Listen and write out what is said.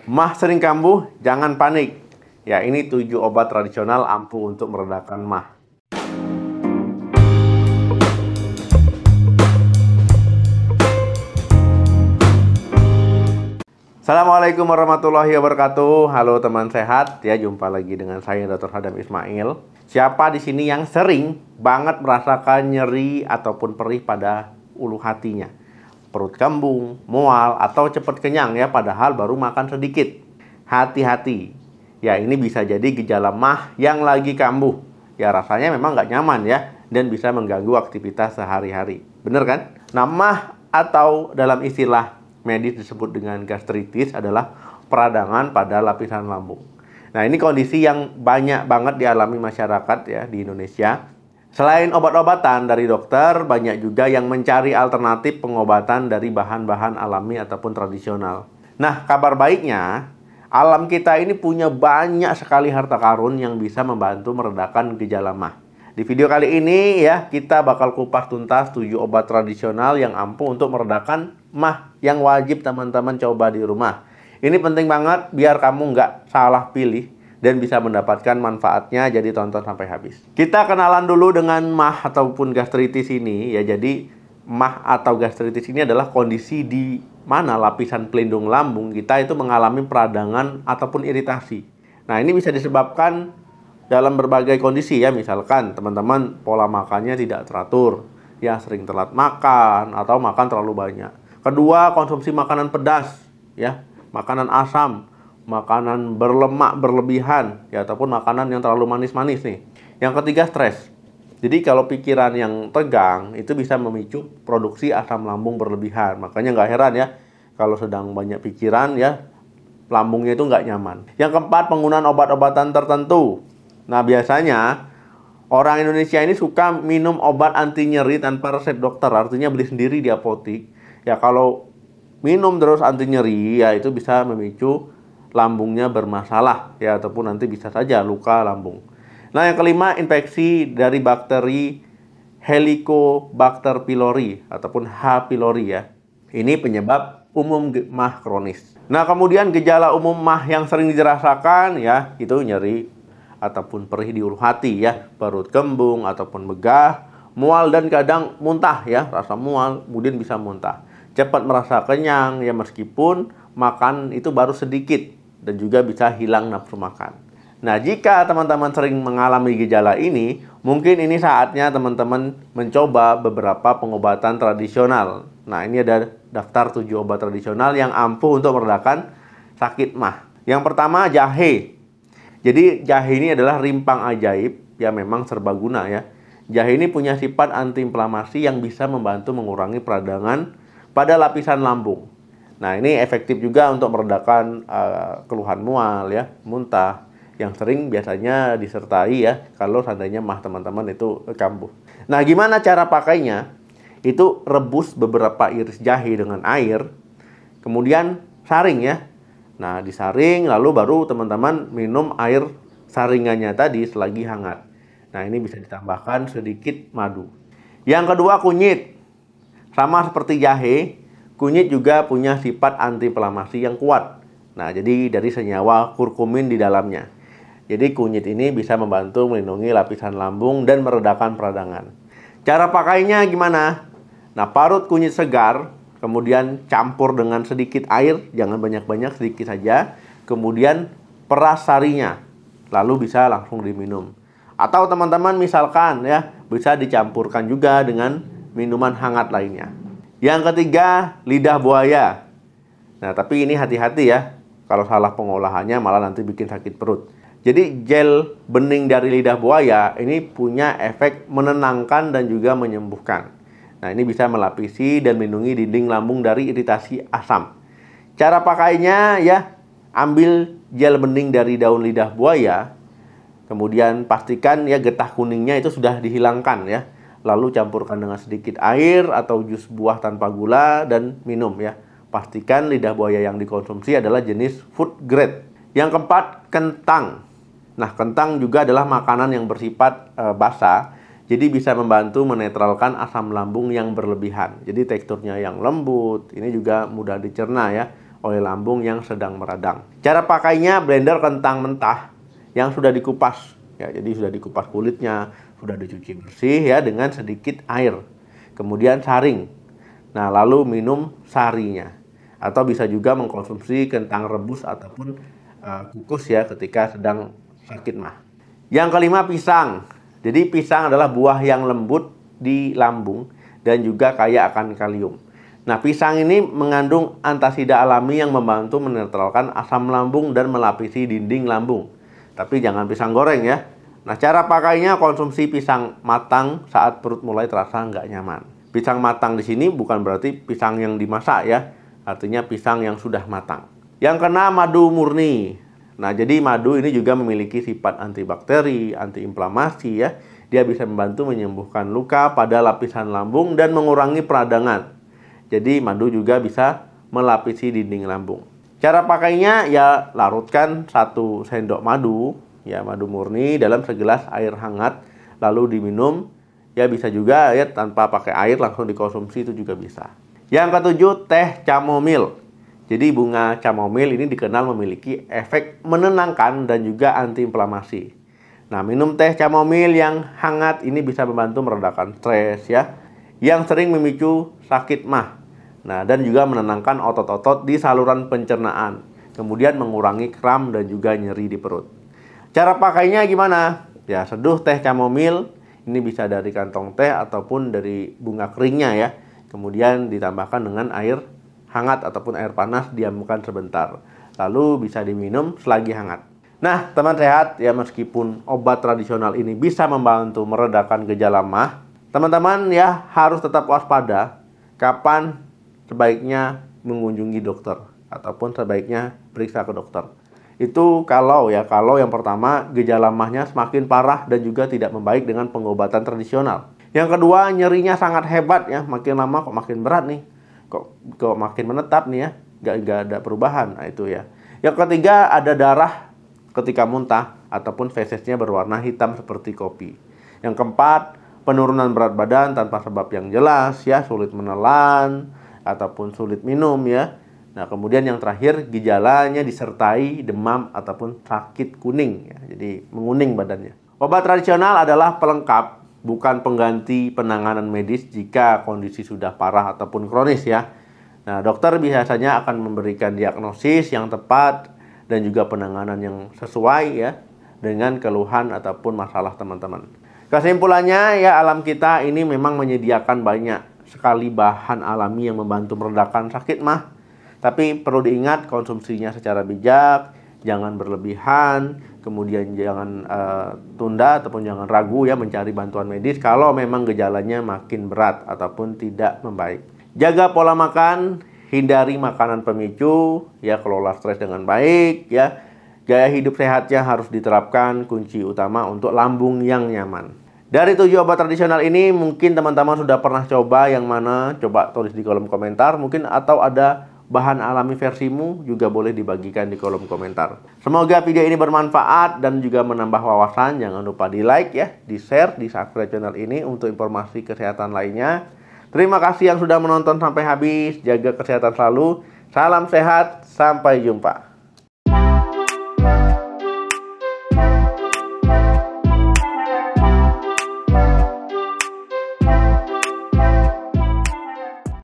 Mah sering kambuh, jangan panik. Ya, ini 7 obat tradisional ampuh untuk meredakan mah. Assalamualaikum warahmatullahi wabarakatuh. Halo teman sehat, ya jumpa lagi dengan saya Dr. Hadam Ismail. Siapa di sini yang sering banget merasakan nyeri ataupun perih pada ulu hatinya? Perut kembung, mual, atau cepat kenyang ya, padahal baru makan sedikit. Hati-hati, ya ini bisa jadi gejala mah yang lagi kambuh. Ya rasanya memang nggak nyaman ya, dan bisa mengganggu aktivitas sehari-hari. Bener kan? Nah, mah atau dalam istilah medis disebut dengan gastritis adalah peradangan pada lapisan lambung. Nah, ini kondisi yang banyak banget dialami masyarakat ya di Indonesia. Selain obat-obatan dari dokter, banyak juga yang mencari alternatif pengobatan dari bahan-bahan alami ataupun tradisional. Nah, kabar baiknya, alam kita ini punya banyak sekali harta karun yang bisa membantu meredakan gejala mah. Di video kali ini ya, kita bakal kupas tuntas 7 obat tradisional yang ampuh untuk meredakan mah yang wajib teman-teman coba di rumah. Ini penting banget biar kamu nggak salah pilih dan bisa mendapatkan manfaatnya, jadi tonton sampai habis. Kita kenalan dulu dengan mah ataupun gastritis ini ya. Jadi mah atau gastritis ini adalah kondisi di mana lapisan pelindung lambung kita itu mengalami peradangan ataupun iritasi. Nah, ini bisa disebabkan dalam berbagai kondisi ya, misalkan teman-teman pola makannya tidak teratur, ya sering telat makan atau makan terlalu banyak. Kedua, konsumsi makanan pedas, ya, makanan asam, makanan berlemak berlebihan, ya ataupun makanan yang terlalu manis-manis nih. Yang ketiga, stres. Jadi kalau pikiran yang tegang itu bisa memicu produksi asam lambung berlebihan. Makanya nggak heran ya kalau sedang banyak pikiran ya, lambungnya itu nggak nyaman. Yang keempat, penggunaan obat-obatan tertentu. Nah, biasanya orang Indonesia ini suka minum obat anti nyeri tanpa resep dokter, artinya beli sendiri di apotik. Ya, kalau minum terus anti nyeri, ya itu bisa memicu lambungnya bermasalah, ya ataupun nanti bisa saja luka lambung. Nah, yang kelima, infeksi dari bakteri Helicobacter pylori ataupun H. pylori ya. Ini penyebab umum mah kronis. Nah, kemudian gejala umum mah yang sering dirasakan ya, itu nyeri ataupun perih di ulu hati ya, perut kembung ataupun begah, mual dan kadang muntah ya, rasa mual kemudian bisa muntah. Cepat merasa kenyang ya meskipun makan itu baru sedikit, dan juga bisa hilang nafsu makan. Nah, jika teman-teman sering mengalami gejala ini, mungkin ini saatnya teman-teman mencoba beberapa pengobatan tradisional. Nah, ini ada daftar 7 obat tradisional yang ampuh untuk meredakan sakit mah. Yang pertama, jahe. Jadi jahe ini adalah rimpang ajaib yang memang serbaguna ya. Jahe ini punya sifat antiinflamasi yang bisa membantu mengurangi peradangan pada lapisan lambung. Nah, ini efektif juga untuk meredakan keluhan mual ya, muntah yang sering biasanya disertai ya kalau seandainya mah teman-teman itu kambuh. Nah, gimana cara pakainya? Itu rebus beberapa iris jahe dengan air, kemudian saring ya. Nah, disaring lalu baru teman-teman minum air saringannya tadi selagi hangat. Nah, ini bisa ditambahkan sedikit madu. Yang kedua, kunyit. Sama seperti jahe, kunyit juga punya sifat antiinflamasi yang kuat. Nah, jadi dari senyawa kurkumin di dalamnya. Jadi kunyit ini bisa membantu melindungi lapisan lambung dan meredakan peradangan. Cara pakainya gimana? Nah, parut kunyit segar, kemudian campur dengan sedikit air, jangan banyak-banyak, sedikit saja. Kemudian peras sarinya, lalu bisa langsung diminum. Atau teman-teman misalkan ya, bisa dicampurkan juga dengan minuman hangat lainnya. Yang ketiga, lidah buaya. Nah, tapi ini hati-hati ya, kalau salah pengolahannya malah nanti bikin sakit perut. Jadi gel bening dari lidah buaya ini punya efek menenangkan dan juga menyembuhkan. Nah, ini bisa melapisi dan melindungi dinding lambung dari iritasi asam. Cara pakainya ya, ambil gel bening dari daun lidah buaya, kemudian pastikan ya getah kuningnya itu sudah dihilangkan ya. Lalu campurkan dengan sedikit air atau jus buah tanpa gula dan minum ya. Pastikan lidah buaya yang dikonsumsi adalah jenis food grade. Yang keempat, kentang. Nah, kentang juga adalah makanan yang bersifat basah. Jadi bisa membantu menetralkan asam lambung yang berlebihan. Jadi teksturnya yang lembut, ini juga mudah dicerna ya. oleh lambung yang sedang meradang. Cara pakainya blender kentang mentah yang sudah dikupas. Ya, jadi sudah dikupas kulitnya, sudah dicuci bersih ya dengan sedikit air. Kemudian saring. Nah, lalu minum sarinya. Atau bisa juga mengkonsumsi kentang rebus ataupun kukus ya ketika sedang sakit mah. Yang kelima, pisang. Jadi pisang adalah buah yang lembut di lambung dan juga kaya akan kalium. Nah, pisang ini mengandung antasida alami yang membantu menetralkan asam lambung dan melapisi dinding lambung. Tapi jangan pisang goreng ya. Nah, cara pakainya konsumsi pisang matang saat perut mulai terasa nggak nyaman. Pisang matang di sini bukan berarti pisang yang dimasak ya. Artinya pisang yang sudah matang. Yang keenam, madu murni. Nah, jadi madu ini juga memiliki sifat antibakteri, antiinflamasi ya. Dia bisa membantu menyembuhkan luka pada lapisan lambung dan mengurangi peradangan. Jadi madu juga bisa melapisi dinding lambung. Cara pakainya ya larutkan 1 sendok madu, ya madu murni dalam segelas air hangat lalu diminum. Ya bisa juga ya tanpa pakai air langsung dikonsumsi, itu juga bisa. Yang ketujuh, teh chamomile. Jadi bunga chamomile ini dikenal memiliki efek menenangkan dan juga antiinflamasi. Nah, minum teh chamomile yang hangat ini bisa membantu meredakan stres ya, yang sering memicu sakit mah. Nah, dan juga menenangkan otot-otot di saluran pencernaan. Kemudian mengurangi kram dan juga nyeri di perut. Cara pakainya gimana? Ya, seduh teh chamomile. Ini bisa dari kantong teh ataupun dari bunga keringnya ya. Kemudian ditambahkan dengan air hangat ataupun air panas, diamkan sebentar. Lalu bisa diminum selagi hangat. Nah, teman sehat, ya meskipun obat tradisional ini bisa membantu meredakan gejala mah, teman-teman ya harus tetap waspada kapan sebaiknya mengunjungi dokter ataupun sebaiknya periksa ke dokter. Itu kalau yang pertama gejala mahnya semakin parah dan juga tidak membaik dengan pengobatan tradisional. Yang kedua, nyerinya sangat hebat ya, makin lama kok makin berat nih. Kok makin menetap nih ya, nggak ada perubahan. Nah, itu ya. Yang ketiga, ada darah ketika muntah ataupun fesesnya berwarna hitam seperti kopi. Yang keempat, penurunan berat badan tanpa sebab yang jelas ya, sulit menelan ataupun sulit minum ya. Nah, kemudian yang terakhir, gejalanya disertai demam ataupun sakit kuning ya. Jadi menguning badannya. Obat tradisional adalah pelengkap, bukan pengganti penanganan medis jika kondisi sudah parah ataupun kronis ya. Nah, dokter biasanya akan memberikan diagnosis yang tepat dan juga penanganan yang sesuai ya dengan keluhan ataupun masalah teman-teman. Kesimpulannya ya, alam kita ini memang menyediakan banyak sekali bahan alami yang membantu meredakan sakit mah. Tapi perlu diingat konsumsinya secara bijak, jangan berlebihan, kemudian jangan tunda ataupun jangan ragu ya mencari bantuan medis kalau memang gejalanya makin berat ataupun tidak membaik. Jaga pola makan, hindari makanan pemicu, ya kelola stres dengan baik ya. Gaya hidup sehatnya harus diterapkan, kunci utama untuk lambung yang nyaman. Dari 7 obat tradisional ini mungkin teman-teman sudah pernah coba yang mana, coba tulis di kolom komentar mungkin, atau ada bahan alami versimu juga boleh dibagikan di kolom komentar. Semoga video ini bermanfaat dan juga menambah wawasan. Jangan lupa di like ya, di share, di subscribe channel ini untuk informasi kesehatan lainnya. Terima kasih yang sudah menonton sampai habis. Jaga kesehatan selalu. Salam sehat, sampai jumpa.